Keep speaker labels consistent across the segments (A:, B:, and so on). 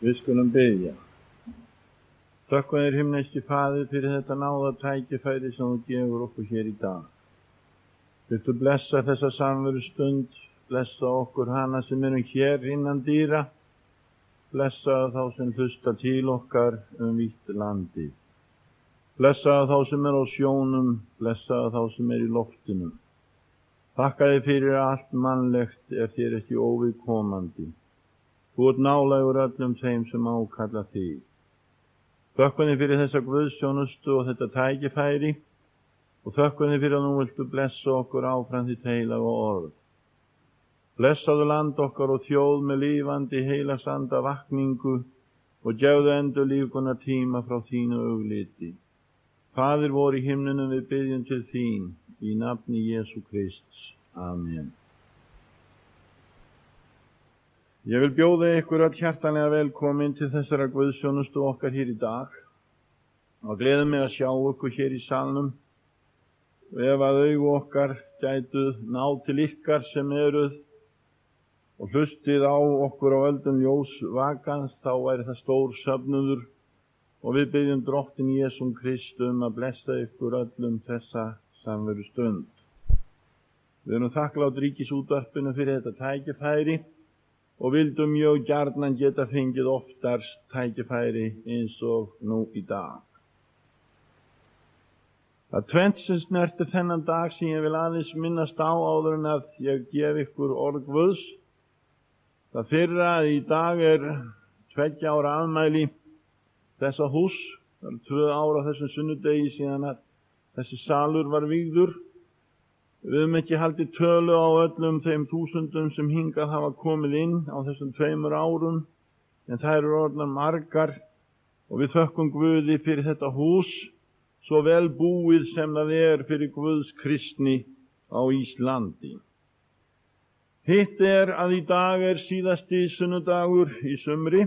A: Við skulum biðja. Þökkum þér himneski Faðir fyrir þetta náða tækifæri sem þú gefur okkur hér í dag. Viltu blessa þessa samveru stund, blessa okkur hana sem erum hér innan dyra, blessa þá sem hlusta til okkar vítt landið. Blessa þá sem á sjónum, blessa þá sem í loftinu. Þakka þér fyrir allt mannlegt þér ekki óviðkomandi. Þú ert nálægur öllum þeim sem ákalla þig. Þökkum þér fyrir þessa guðsþjónustu og þetta tækifæri og þökkum þér fyrir að nú viltu blessa okkur áfram þitt heilaga orð. Blessaðu land okkar og þjóð með lífandi heilagsanda vakningu og gefðu endurlífgunar tíma frá þínu augliti. Faðir vor í himnunum, við biðjum til þín í nafni Jesú Krists. Amen. Ég vil bjóða ykkur öll hjartanlega velkomin til þessara guðsþjónustu okkar hér í dag og gleður mig að sjá ykkur hér í salnum og ef að augu okkar gætu ná til ykkar sem eruð og hlustið á okkur á öldum ljós vakans, þá væri það stór söfnuður og við biðjum Drottinn Jesúm Krist að blessa ykkur öllum þessa samveru stund. Við erum þakklát Ríkisútvarpinu fyrir þetta tækifæri og vildum mjög gjarnan geta fengið oftast tækifæri eins og nú í dag. Það tvennt sem snertir þennan dag sem ég vil aðeins minnast á áður en að ég gef ykkur orð Guðs. Það fyrra að í dag 2 ára afmæli þessa hús. Það 2 ár á þessum sunnudegi síðan að þessi salur var vígður. Við höfum ekki haldið tölu á öllum þeim þúsundum sem hingað hafa komið inn á þessum 2 árum, en þær eru orðnar margar og við þökkum Guði fyrir þetta hús, svo vel búið sem það fyrir Guðs kristni á Íslandi. Hitt að í dag síðasti sunnudagur í sumri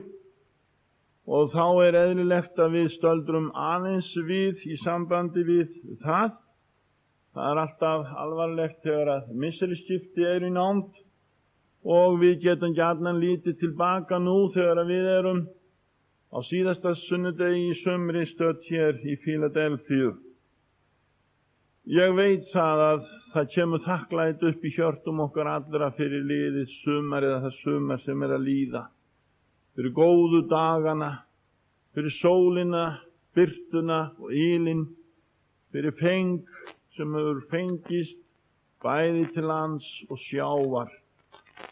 A: og þá eðlilegt að við stöldrum aðeins við í sambandi við það. Það alltaf alvarlegt þegar að misserisskipti í nánd og við getum gjarnan lítið tilbaka nú þegar við erum á síðasta sunnudegi í sumri stödd hér í Fíladelfíu. Ég veit að það kemur þakklæti upp í hjörtum okkar allra fyrir liðið sumar eða það sumar sem að líða. Fyrir góðu dagana, fyrir sólina, birtuna og ylinn, fyrir feng sem hefur fengist bæði til lands og sjávar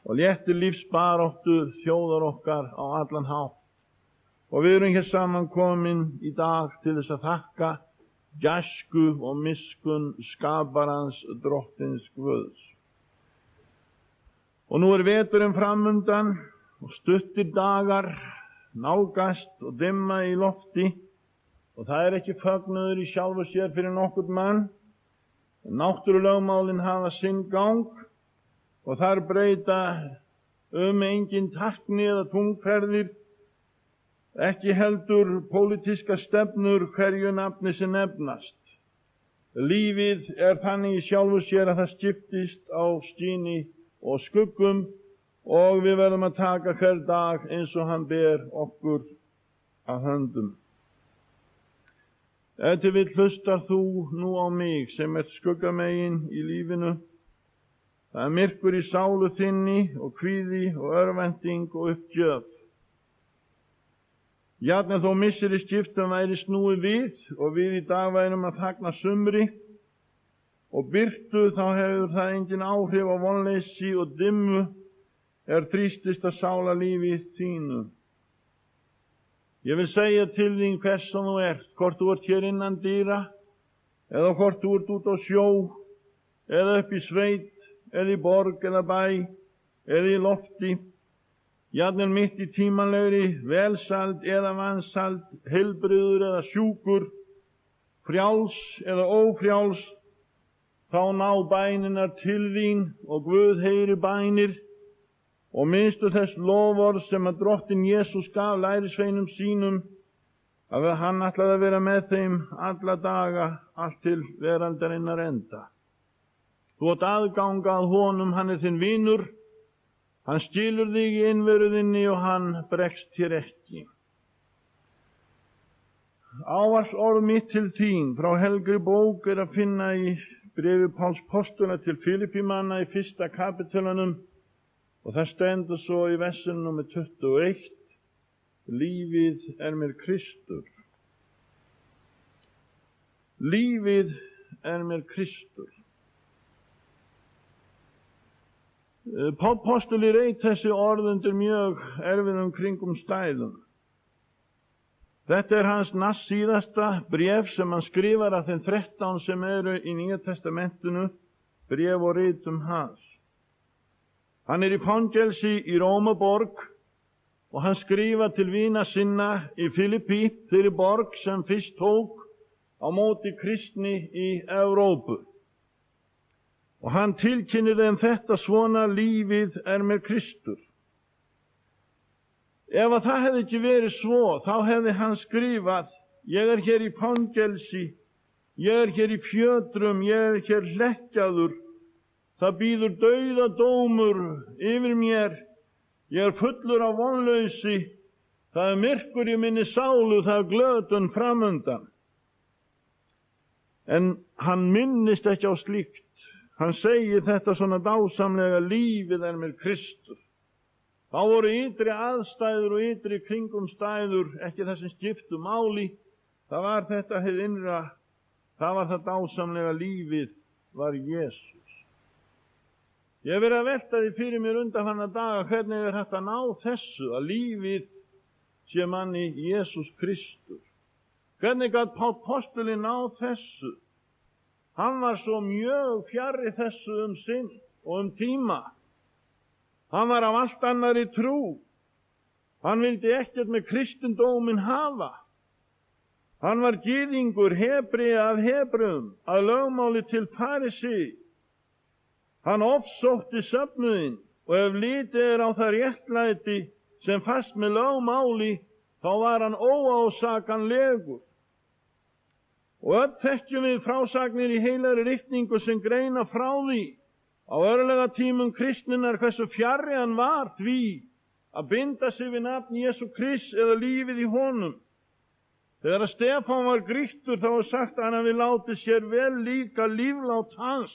A: og léttir lífsbaráttu þjóðar okkar á allan hátt. Og við erum hér samankomin í dag til þess að þakka gæsku og miskunn skaparans Drottins Guðs. Og nú veturinn framundan og stuttir dagar nálgast og dimma í lofti og það ekki fögnuður í sjálfu sér fyrir nokkurn mann. Náttúrulögmálin hafa sinn gang og þar breyta engin tækni eða tungferðir, ekki heldur pólitískar stefnur hverju nafni sem nefnast. Lífið þannig í sjálfu sér að það skiptist á skini og skuggum og við verðum að taka hver dag eins og hann ber okkur að höndum. Ef til vill hlustar þú nú á mig sem skuggamegin í lífinu. Það myrkur í sálu þinni og kvíði og örvænting og uppgjöf. Jafnvel þó misserisskiptum væri snúið við og við í dag værum að fagna sumri og birtu, þá hefur það engin áhrif á vonleysi og dimmu þrýstista sálarlífi þínu. Ég vil segja til þín hvers sem þú hvort þú hér innan dyra, eða hvort þú út á sjó, eða upp í sveit, eða í borg, eða bæ, eða í lofti, jafnvel mitt í tímanlegri velsæld eða vansæld, heilbrigður eða sjúkur, frjáls eða ófrjáls, þá ná bæninar til þín og Guð heyri bænir. Og minnstu þess loforð sem að Drottinn Jesús gaf lærisveinum sínum, að hann ætlaði að vera með þeim alla daga, allt til veraldarinnar enda. Þú átt aðgang að honum, hann þinn vinur, Hann skilur þig í innveruðinni og hann bregst þér ekki. Ávarps orð mitt til þín frá helgri bók að finna í bréfi Páls postula til Filipímanna í 1. kapitulunum og það stendur svo í versinu nr. 21: Lífið mér Kristur. Lífið mér Kristur. Pál postuli reit þessi orð undir mjög erfiðum kringumstæðum. Þetta hans næst síðasta bréf sem hann skrifar af þeim 13 sem eru í Nýja testamentinu, bréf og ritum hans. Hann í fangelsi í Rómaborg og hann skrifa til vina sinna í Filippi, þeirri borg sem fyrst tók á móti kristni í Evrópu. Og hann tilkynnir þeim þetta svona: lífið mér Kristur. Ef að það hefði ekki verið svo, þá hefði hann skrifað: ég hér í fangelsi, ég hér í fjötrum, ég hér hlekkjaður, það bíður dauðadómur yfir mér, ég fullur af vonlausi, það myrkur í minni sálu, það glötun framundan. En hann minnist ekki á slíkt. Hann segir þetta svona dásamlega: lífið mér Kristur. Þá voru ytri aðstæður og ytri kringumstæður ekki það sem skiptu máli. Það var þetta hið innra, það var það dásamlega: lífið var Jesús. Ég hef verið að velta því fyrir mér undanfarna daga hvernig hægt að ná þessu, að lífið sé manni Jesús Kristur. Hvernig gat Páll postuli náð þessu? Hann var svo mjög fjarri þessu sinn og tíma. Hann var af allt annarri trú. Hann vildi ekkert með kristindóminn hafa. Hann var gyðingur, hebri af hebrum, að lögmáli til farisi. Hann ofsótti söfnuðinn, og ef litið á það réttlæti sem fast með lögmáli, þá var hann óásakanlegur. Og öll þekkjum við frásagnir í heilari ritningu sem greina frá því á örlega tímum kristninnar hversu fjarri hann var því að binda sig við nafn Jesú Krist eða lífið í honum. Þegar að Stefán var grýttur þá var sagt að hann hafi látið sér vel líka líflát hans.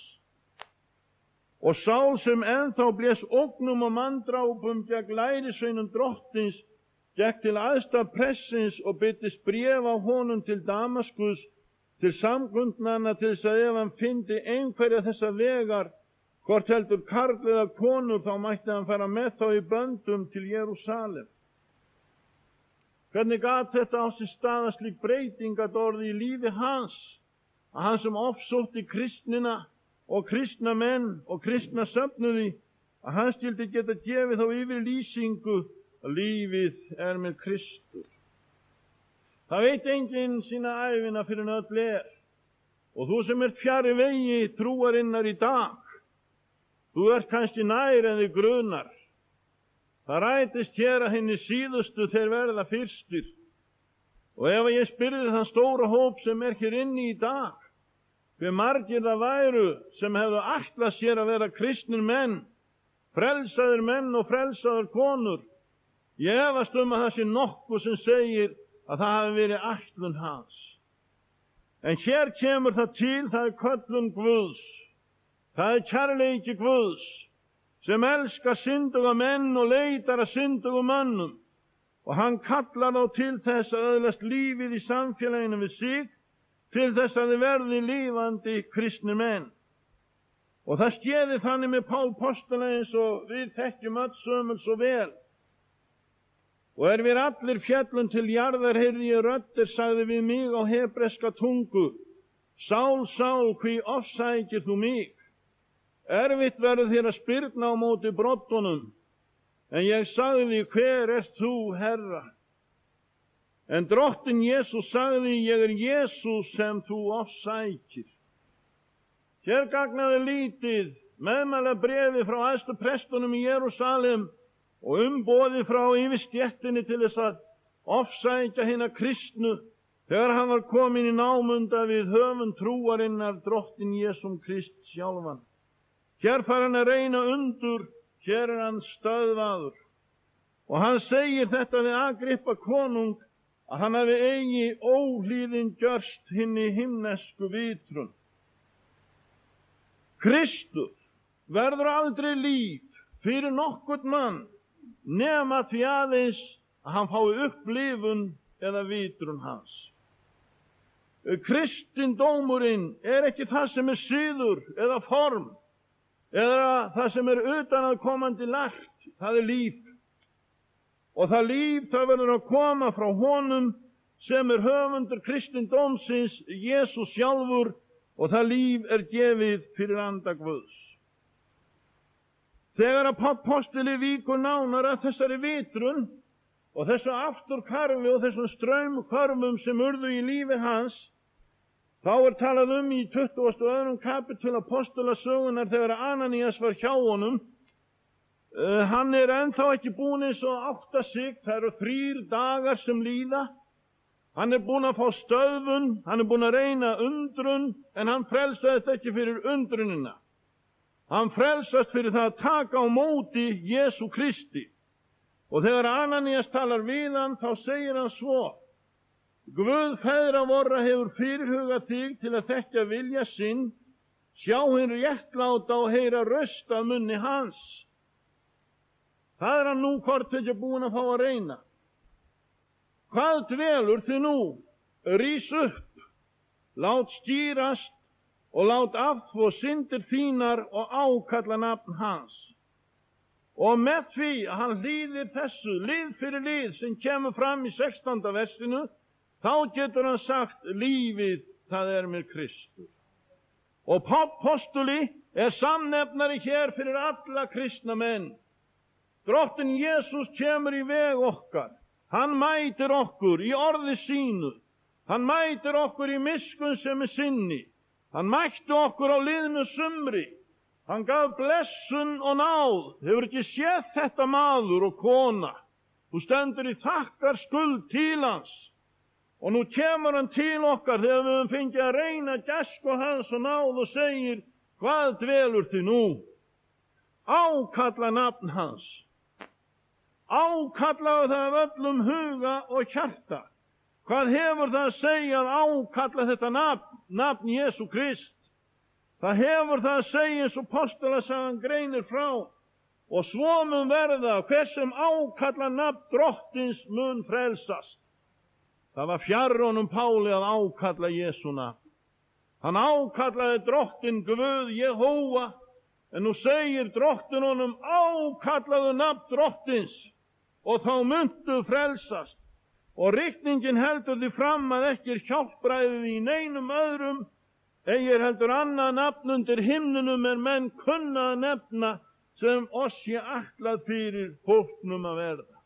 A: Og Sál sem ennþá blés ógnum og manndrápum gegn lærisveinum drottins, gekk til æðsta pressins og birtist bréf á honum til Damaskus, til samkundnanna, til þess að ef hann fyndi einhverja þessa vegar, hvort heldur karl eða konur, þá mætti hann fara með þá í böndum til Jerúsalem. Hvernig gat þetta á sér stað slík breytingat orði í lífi hans, að hann sem ofsótti kristnina og kristna menn og kristna söfnuði, að hann skyldi geta gefið þá yfir lýsingu að lífið mér Kristur. Það veit enginn sína ævina fyrir öll og þú sem ert fjarri vegi trúarinnar í dag, þú ert kannski nær en þig grunar. Það rætist hér að hinni síðustu þeir verða fyrstir. Og ef ég spyrði þann stóra hóp sem hér inni í dag, hve margir það væru sem hefðu ætlað sér að vera kristnir menn, frelsaðir menn og frelsaðir konur, ég efast að það sé nokkuð sem segir að það hafi verið ætlun hans. En hér kemur það til, það köllun Guðs. Það kærleiki Guðs, sem elskar synduga menn og leitar að syndugu mönnum. Og hann kallar þá til þess að öðlast lífið í samfélaginu við sig, til þess að þið verði lífandi kristnir menn. Og það skeði þannig með Pál postula eins og við þekkjum öll sömul svo vel. Og við allir fjallum til jarðar heyrði ég röddir, sagði við mig á hebreska tungu: Sál, Sál, hví ofsækir þú mig? Erfitt verður þér að spyrna á móti brottunum. En ég sagði: hver ert þú, Herra? En drottin Jesús sagði: ég Jesús sem þú ofsækir. Hér gagnaði lítið meðmæla bréfi frá æðstu prestunum í Jerúsalem og umboði frá yfirstéttinni til þess að ofsækja hina kristnu þegar hann var komin í námunda við höfund trúarinnar, drottin Jesúm Krist sjálfan. Hér fær hann að reyna undur, Hér hann stöðvaður. Og hann segir þetta við Agrippa konung, að hann hafi eigi óhlýðin gjörst hinni himnesku vitrun. Kristus verður aldrei líf fyrir nokkurt mann, nema því aðeins að hann fái upplifun eða vitrun hans. Kristindómurinn ekki það sem siður eða form, eða það sem utanaðkomandi lagt, það líf. Og það líf, það verður að koma frá honum sem höfundur kristindómsins, Jesús sjálfur, og það líf gefið fyrir anda Guðs. Þegar að apostili víkur nánar að þessari vitrun og þessu afturkarfi og þessum straumkörfum sem urðu í lífi hans, þá talað í 22. kapitul apostolasögunar þegar Ananías var hjá honum. Hann ennþá ekki búinn eins og átta sig, það eru 3 dagar sem líða. Hann búinn að fá stöðvun, hann búinn að reyna undrun, en hann frelsaðist ekki fyrir undrunina. Hann frelsast fyrir það að taka á móti Jesú Kristi. Og þegar Ananías talar við hann, þá segir hann svo: Guð feðra vorra hefur fyrirhugað þig til að þekkja vilja sinn, sjá hinn réttláta og heyra röst af munni hans. Það hann nú hvort ekki búinn að fá að reyna. Hvað dvelur þið nú? Rís upp, lát skýrast og lát afþvo syndir þínar og ákalla nafn hans. Og með því að hann hlýðir þessu lið fyrir lið sem kemur fram í 16. versinu, þá getur hann sagt: lífið, það mér Kristur. Og apostoli samnefnari hér fyrir alla kristna menn. Drottinn Jesús kemur í veg okkar. Hann mætir okkur í orði sínu. Hann mætir okkur í miskunn sem sinni. Hann mætti okkur á liðnu sumri. Hann gaf blessun og náð. Hefur ekki séð þetta maður og kona? Þú stendur í þakkar skuld til hans. Og nú kemur hann til okkar þegar við höfum fengið að reyna gæsku hans og náð og segir: hvað dvelur þið nú? Ákalla nafn hans. Ákallaðu það af öllum huga og hjarta. Hvað hefur það að segja að ákalla þetta nafn Jesú Krist? Það hefur það að segja eins og apostolasagan greinir frá. Og svo mun verða, hver sem ákalla nafn drottins mun frelsast. Það var fjarri honum Páli að ákalla Jesú nafn. Hann ákallaði drottinn Guð Jehóva, en nú segir drottinn honum: ákallaðu nafn drottins, og þá muntu frelsast. Og rigningin heldur því fram að ekki hjálpræðið í neinum öðrum, eigi heldur annað nafn undir himnunum menn kunna að nefna, sem oss ætlað fyrir hópnum að verða.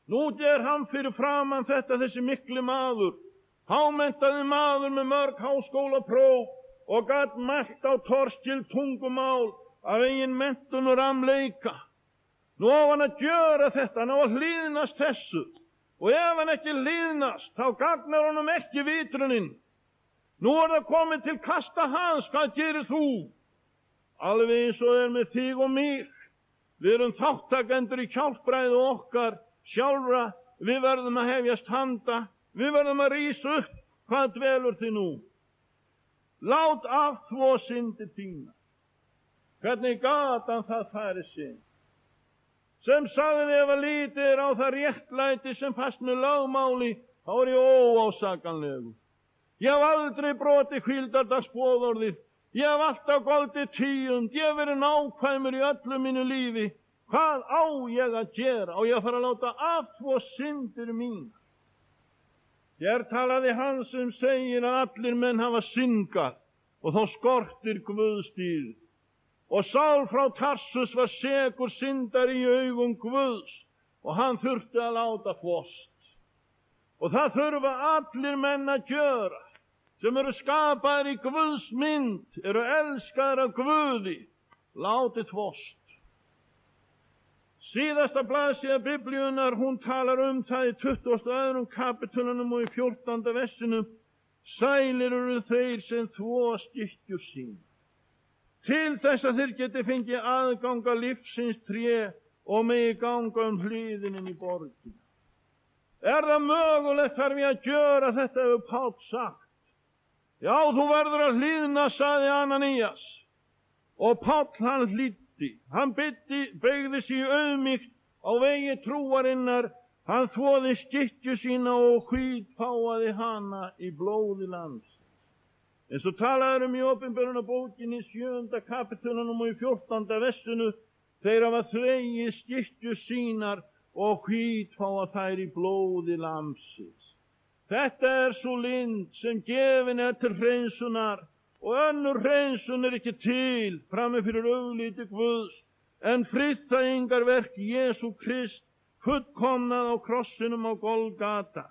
A: Nú hann fyrir framan þetta þessi mikli maður, hámenntaði maður með mörg háskólapróf og gat mælt á torskild tungumál af eigin menntun og ramleika. Nú á hann að gjöra þetta, hann á að hlýðnast þessu. Og ef hann ekki hlýðnast, þá gagnar honum ekki vitrunin. Nú það komið til kasta hans, hvað gerir þú? Alveg eins og með þig og mig. Við erum þáttakendur í hjálpræði okkar sjálfra, við verðum að hefjast handa, við verðum að rísa upp. Hvað dvelur þið nú? Lát afþvo syndir þínar. Hvernig gat hann það færi sinn? Sem sagði ef að lítið á það réttlæti sem fast með lögmáli, þá ég óásakanlegur. Ég hef aldrei brotið hvíldardagsboðorðið, ég hef alltaf goldið tíund, ég hef verið nákvæmur í öllu mínu lífi. Hvað á ég að gera? Á ég að fara að láta afþvo syndir mínar? Hér talaði hann sem segir að allir menn hafa syndgað og þá skortir Guðsdýrð. Og Sál frá Tarsus var sekur syndari í augum Guðs og hann þurfti að láta þvost. Og það þurfa allir menn að gjöra sem eru skapaðir í Guðs mynd, eru elskaðir af Guði, látið þvost. Síðasta blaðsíða Biblíunnar, hún talar það í 22. kapitulunum og í 14. versinu: sælir eru þeir sem þvo stykkjur sín. til þess að þeir geti fengið aðgang að lífsins tré og megi ganga hliðin inn í borgina. Það mögulegt þarf ég að gjöra þetta, hefur Páll sagt. Já, þú verður að hlýðna, sagði Ananías. Og Páll hann hlýddi. Hann beygði sig auðmýkt á vegi trúarinnar. Hann þvoði skikkju sína og hvítpáaði hana í blóði lands. Eins og talaður í Opinberunarbókinni 7. kapitúlunum og í 14. versinu, þeir hafa þvegið skikkju sínar og hvítpáa þær í blóði lambsins. Þetta sú lind sem gefin til hreinsunar, og önnur hreinsun ekki til frammi fyrir augliti Guðs, en friðþægingarverk Jesú Krist, fullkomnað á krossinum á Golgata.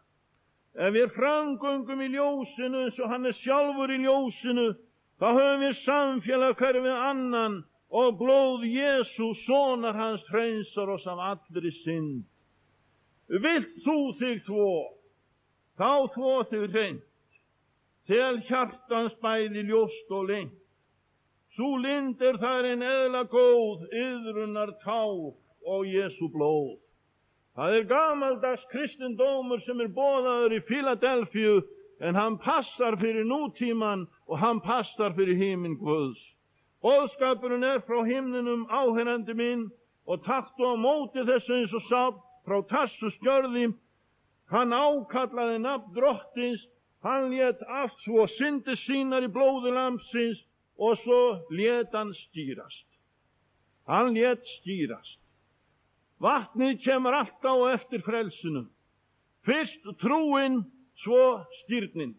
A: Ef við framgöngum í ljósinu eins og hann sjálfur í ljósinu, þá höfum við samfélag hver við annan, og blóð Jesú, sonar hans, hreinsar oss af allri synd. Vilt þú þig þvo, þá þvo þig hreint, til hjartans bæði ljóst og lengt. Sú lind þar en eðla góð, iðrunar tár og Jesú blóð. Það gamaldags kristindómur sem boðaður í Fíladelfíu, en hann passar fyrir nútíman og hann passar fyrir himinn Guðs. Boðskapurinn frá himninum, áheyrandi minn, og taktu á móti þessu eins og Sáll frá Tarsus gjörði. Hann ákallaði nafn drottins, hann lét afþvo syndir sínar í blóði lambsins, og svo lét hann stýrast. Hann lét stýrast. Vatnið kemur alltaf á eftir frelsunum. Fyrst trúin, svo stýrnin.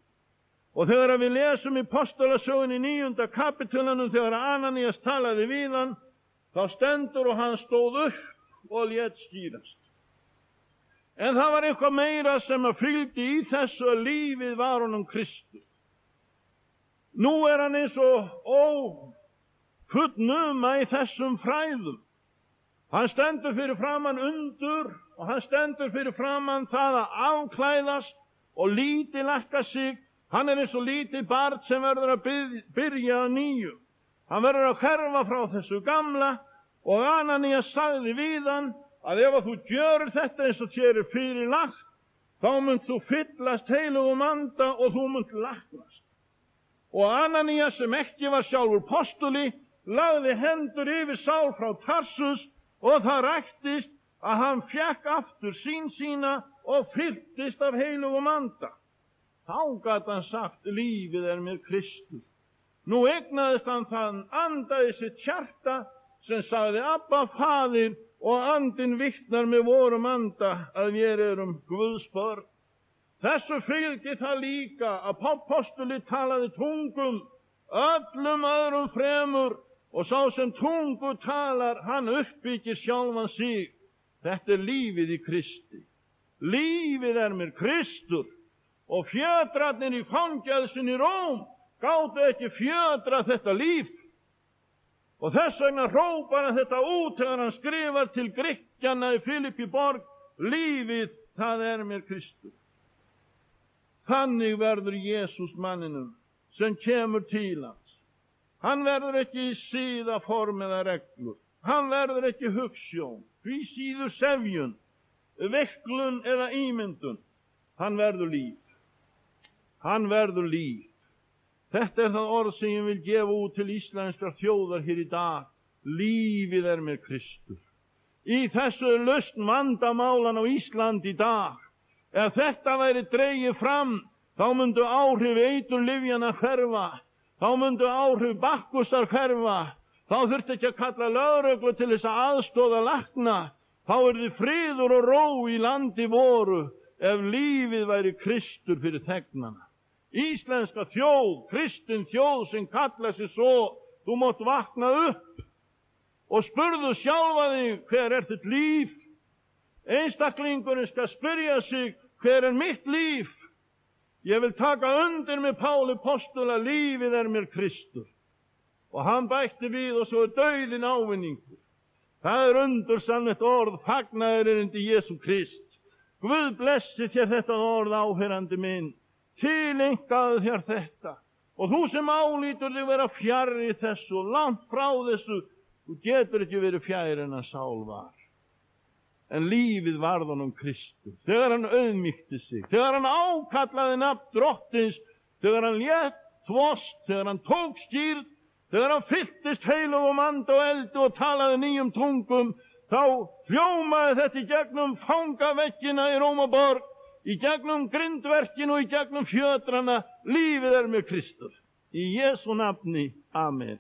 A: Og þegar við lesum í Postulasögunni 9. kapitúlunum, þegar Ananías talaði við hann, þá stendur og hann stóð upp og lét stýrast. En það var eitthvað meira sem fylgdi í þessu, að lífið var honum Kristur. Nú hann eins og fullnuma í þessum fræðum. Hann stendur fyrir framan undur, og hann stendur fyrir framan það að afklæðast og lítillækka sig. Hann eins og lítið barn sem verður að byrja að nýju. Hann verður að hverfa frá þessu gamla, og Ananías sagði við hann að ef þú gjörur þetta eins og þér fyrirlagt, þá munt þú fyllast heilugum anda og þú munt læknast. Og Ananías, sem ekki var sjálfur postuli, lagði hendur yfir Sál frá Tarsus, og það ræktist að hann fékk aftur sýn sína og fylltist af heilugum anda. Þá gat hann sagt, lífið mér Kristur. Nú eignaðist hann þann anda í sitt hjarta sem sagði, Abba, Faðir, og andinn vitnar með vorum anda að við erum Guðs börn. Þessu fylgdi það líka að postuli talaði tungum, öllum öðrum fremur, og sá sem tungu talar, hann uppbyggir sjálfan sig. Þetta lífið í Kristi. Lífið mér Kristur. Og fjödrarnir í fangelsin í Róm gátu ekki fjödra þetta líf. Og þess vegna hrópar hann þetta út þegar hann skrifar til Grikkjana í Filippiborg, lífið, það mér Kristur. Þannig verður Jesús manninum sem kemur til hans. Hann verður ekki í siðaform eða reglur. Hann verður ekki hugsjón, því síður sefjun, veiklun eða ímyndun. Hann verður líf. Hann verður líf. Þetta það orð sem ég vil gefa út til íslenskar þjóðar hér í dag. Lífið mér Kristur. Í þessu lausn vandamálan á Ísland í dag. Ef þetta væri dregið fram, þá myndu áhrif eiturlyfjanna hverfa. Þá myndu áhrif Bakkusar hverfa. Þá þurfti ekki að kalla lögreglu til þess að aðstoða lækna. Þá yrði friður og ró í landi voru, ef lífið væri Kristur fyrir þegnana. Íslenska þjóð, kristin þjóð sem kalla sig svo, þú mátt vakna upp og spurðu sjálfa þig, hver þitt líf? Einstaklingurinn skal spyrja sig, hver mitt líf? Ég vil taka undir með Páli postula, lífið mér Kristur. Og hann bætti við, og svo dauðinn ávinningur. Það undursamlegt orð, fagnaðarerindi Jesú Krist. Guð blessi þér þetta orð, áheyrandi minn. Tileinkaðu þér þetta. Og þú sem álítur þig vera fjarri þessu og langt frá þessu, þú getur ekki verið fjær en að Sál var. En lífið varð honum Kristur, þegar hann auðmýkti sig, þegar hann ákallaði nafn Drottins, þegar hann lét þvost, þegar hann tók skírn, þegar hann fylltist heilugum anda og eldi og talaði nýjum tungum, þá hljómaði þetta í gegnum fangaveggina í Rómaborg, í gegnum grindverkin og í gegnum fjötrana, lífið með Kristur. Í Jesú nafni, amen.